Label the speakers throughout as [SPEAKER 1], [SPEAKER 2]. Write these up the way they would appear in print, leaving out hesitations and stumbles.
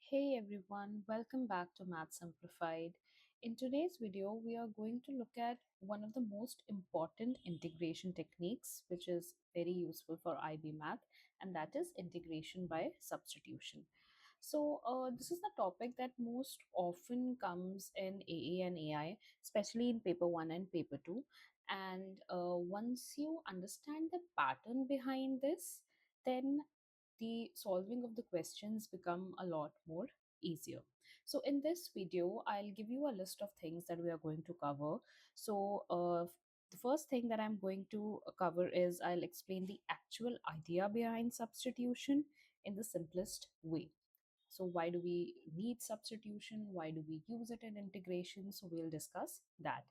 [SPEAKER 1] Hey everyone, welcome back to Math Simplified. In today's video, we are going to look at one of the most important integration techniques, which is very useful for IB Math, and that is integration by substitution. This is the topic that most often comes in AA and AI, especially in paper 1 and paper 2. And once you understand the pattern behind this, then the solving of the questions become a lot more easier. So in this video, I'll give you a list of things that we are going to cover. The first thing that I'm going to cover is I'll explain the actual idea behind substitution in the simplest way. So why do we need substitution? Why do we use it in integration? So we'll discuss that.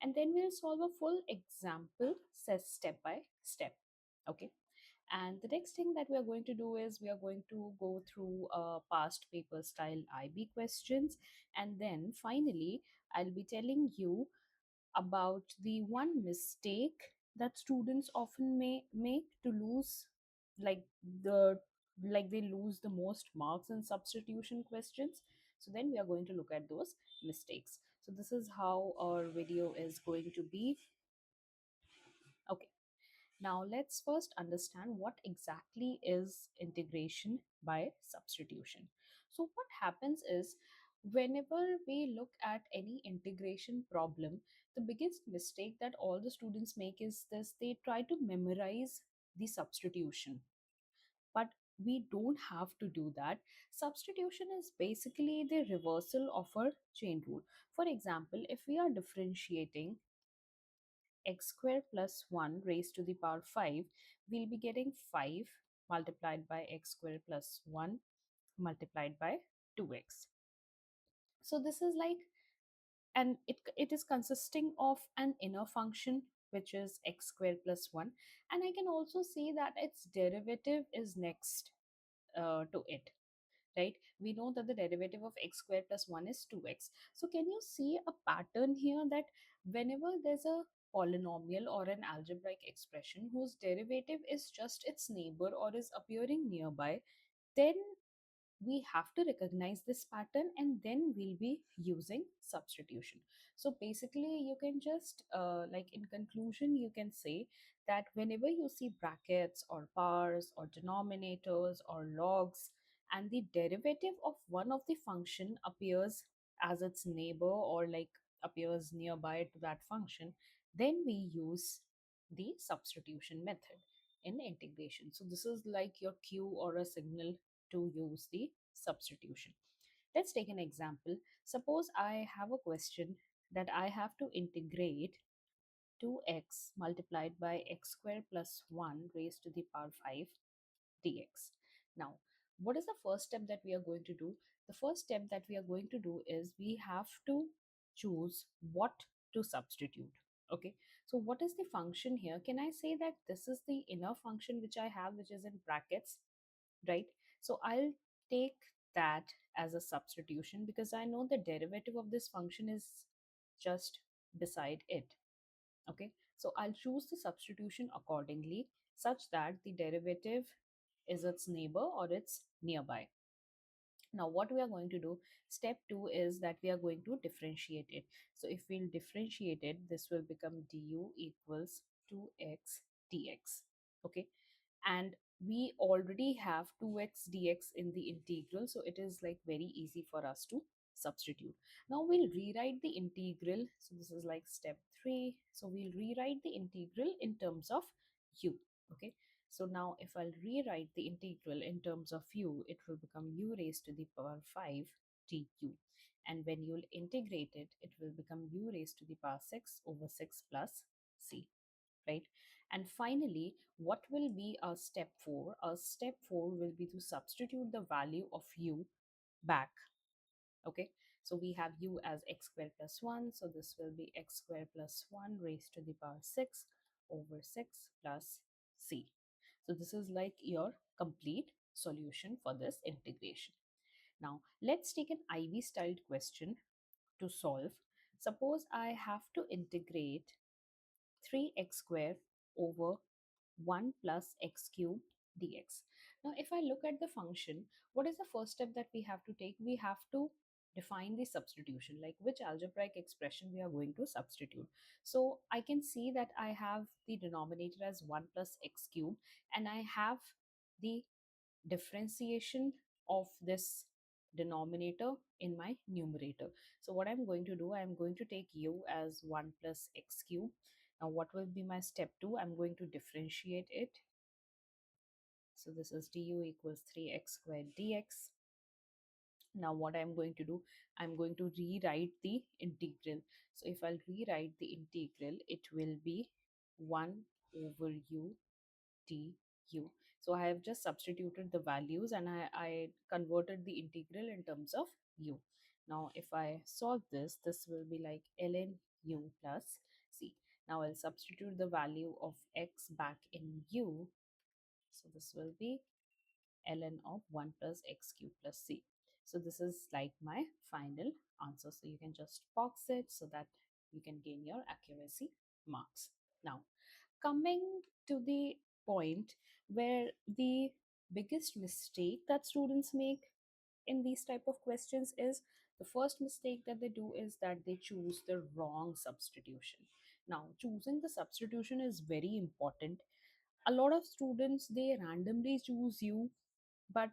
[SPEAKER 1] And then we'll solve a full example says step by step. Okay. And the next thing that we are going to do is we are going to go through past paper style IB questions. And then finally, I'll be telling you about the one mistake that students often may make to lose like the they lose the most marks in substitution questions. So then we are going to look at those mistakes. So this is how our video is going to be. Okay, now let's first understand what exactly is integration by substitution. So what happens is whenever we look at any integration problem, the biggest mistake that all the students make is this: they try to memorize the substitution. But we don't have to do that. Substitution is basically the reversal of a chain rule. For example, if we are differentiating x squared plus 1 raised to the power 5, we'll be getting 5 multiplied by x squared plus 1 multiplied by 2x. So this is like, and it is consisting of an inner function, which is x squared plus 1. And I can also say that its derivative is next to it, right? We know that the derivative of x squared plus 1 is 2x. So can you see a pattern here that whenever there's a polynomial or an algebraic expression whose derivative is just its neighbor or is appearing nearby, then we have to recognize this pattern and then we'll be using substitution. So basically you can just like in conclusion you can say that whenever you see brackets or powers or denominators or logs and the derivative of one of the function appears as its neighbor or like appears nearby to that function, then we use the substitution method in integration. So this is like your cue or a signal to use the substitution. Let's take an example. Suppose I have a question that I have to integrate 2x multiplied by x squared plus 1 raised to the power 5 dx. Now, what is the first step that we are going to do? The first step that we are going to do is we have to choose what to substitute. Okay, so what is the function here? Can I say that this is the inner function which I have, which is in brackets, right? So I'll take that as a substitution because I know the derivative of this function is just beside it. Okay, so I'll choose the substitution accordingly such that the derivative is its neighbor or it's nearby. Now what we are going to do, step 2 is that we are going to differentiate it. So if we'll differentiate it, this will become du equals 2x dx. Okay, and we already have 2x dx in the integral, so it is like very easy for us to substitute. Now we'll rewrite the integral. So this is like step 3. So we'll rewrite the integral in terms of u. Okay, so now if I'll rewrite the integral in terms of u, it will become u raised to the power 5 du. And when you'll integrate it, it will become u raised to the power 6 over 6 plus c, right? And finally, what will be our step 4? Our step 4 will be to substitute the value of u back. Okay, so we have u as x squared plus 1, so this will be x squared plus 1 raised to the power 6 over 6 plus c. So this is like your complete solution for this integration. Now let's take an IB styled question to solve. Suppose I have to integrate 3x squared over 1 plus x cubed dx. Now, if I look at the function, what is the first step that we have to take? We have to define the substitution, like which algebraic expression we are going to substitute. So I can see that I have the denominator as 1 plus x cube, and I have the differentiation of this denominator in my numerator. So what I'm going to do, I'm going to take u as 1 plus x cube. Now what will be my step 2? I'm going to differentiate it. So this is du equals 3x squared dx. Now what I'm going to do, I'm going to rewrite the integral. So if I'll rewrite the integral, it will be 1 over u du. So I have just substituted the values, and I converted the integral in terms of u. Now if I solve this, this will be like ln u plus c. Now I'll substitute the value of x back in u. So this will be ln of 1 plus x cube plus c. So this is like my final answer. So you can just box it so that you can gain your accuracy marks. Now, coming to the point where the biggest mistake that students make in these type of questions is, the first mistake that they do is that they choose the wrong substitution. Now, choosing the substitution is very important. A lot of students, they randomly choose u, but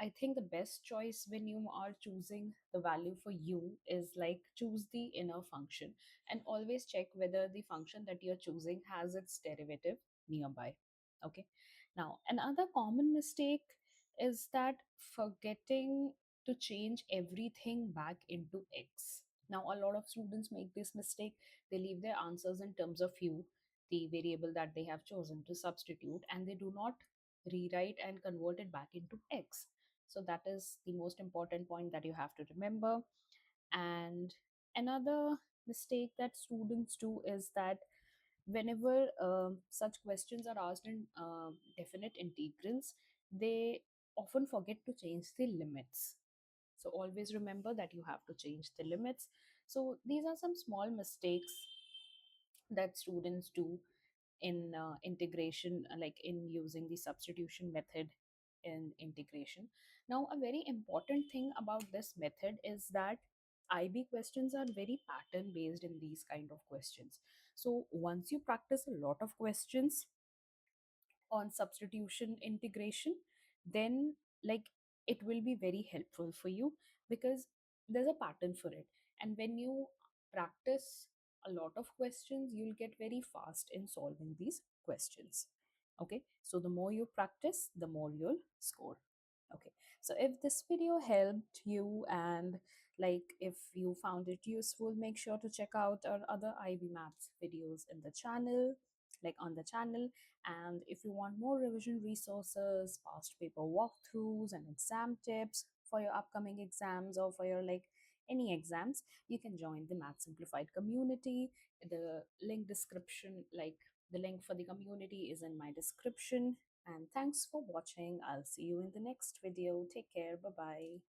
[SPEAKER 1] I think the best choice when you are choosing the value for u is like choose the inner function, and always check whether the function that you're choosing has its derivative nearby. Okay. Now, another common mistake is that forgetting to change everything back into x. Now, a lot of students make this mistake. They leave their answers in terms of u, the variable that they have chosen to substitute, and they do not rewrite and convert it back into x. So that is the most important point that you have to remember. And another mistake that students do is that whenever such questions are asked in definite integrals, they often forget to change the limits. So always remember that you have to change the limits. So these are some small mistakes that students do in integration, like in using the substitution method in integration. Now, a very important thing about this method is that IB questions are very pattern based in these kind of questions. So once you practice a lot of questions on substitution integration, then like it will be very helpful for you, because there's a pattern for it. And when you practice a lot of questions, you'll get very fast in solving these questions. Okay, so the more you practice, the more you'll score. Okay, so if this video helped you, and like if you found it useful, make sure to check out our other IB Maths videos in the channel, like on the channel. And if you want more revision resources, past paper walkthroughs, and exam tips for your upcoming exams, or for your like any exams, you can join the Math Simplified community. The link description, like the link for the community is in my description. And thanks for watching. I'll see you in the next video. Take care. Bye bye.